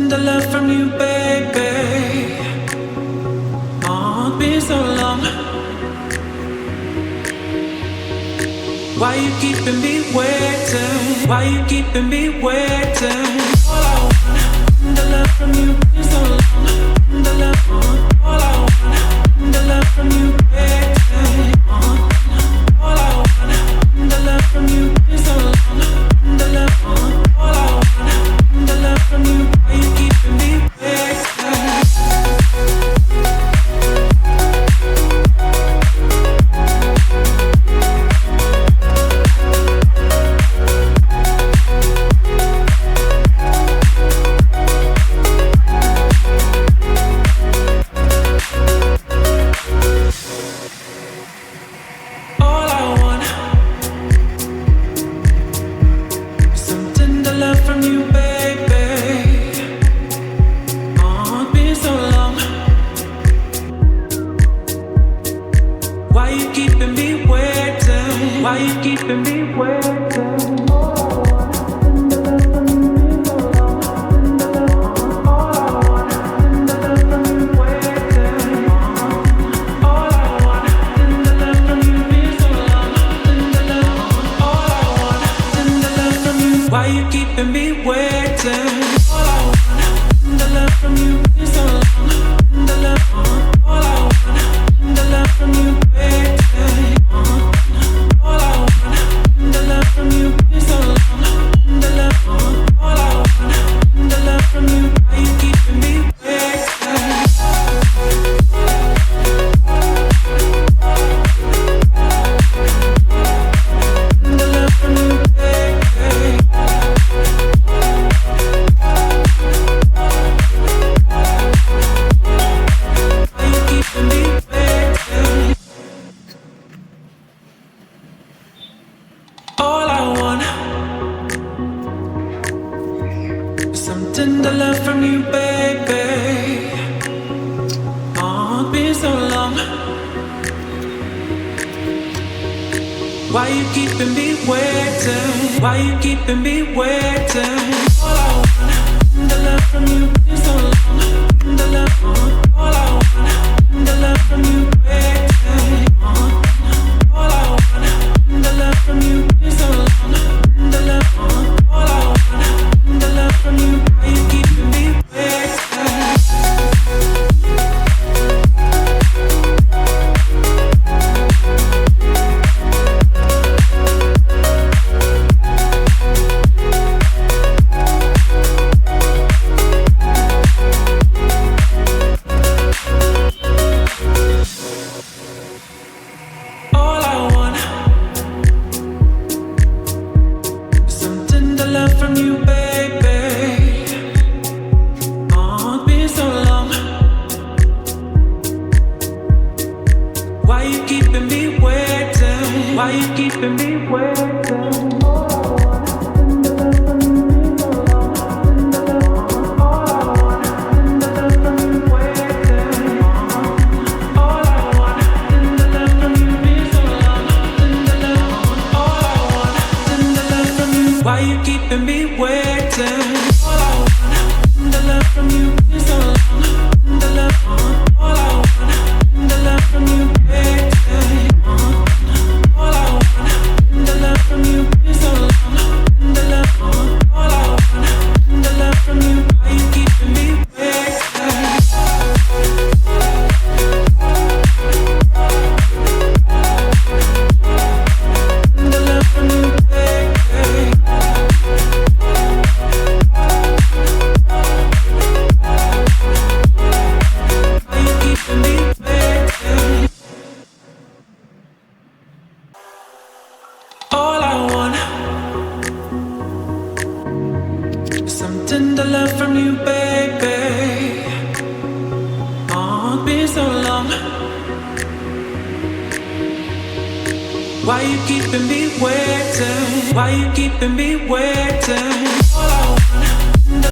tender love from you, baby. Oh, it's been so long. Why you keeping me waiting? Why you keeping me waiting? All I want, the love from you is so long. The love, all I want, the love from you, waiting. All I want, the love from you is so long. The love, all I want, the love from you. Why you keeping me waiting? Why you keeping me waiting? Why you keeping me waiting? All I want, the love from you is so long. The love, all I want, the love from you waiting. All I want, the love from you is so long. The love, all I want, the love from you. Why you keeping me waiting? Why you keeping me waiting? Why you keeping me waiting? All I want, the love from you is so long. The love, all I want, the love from you waiting. All I want, the love from you is so long. The love, all I want, the love from you. Why you keeping me waiting? The love from you waiting. All I want, some tender love from you, baby. Oh, it's been so long. Why you keeping me waiting? Why you keeping me waiting? All I want.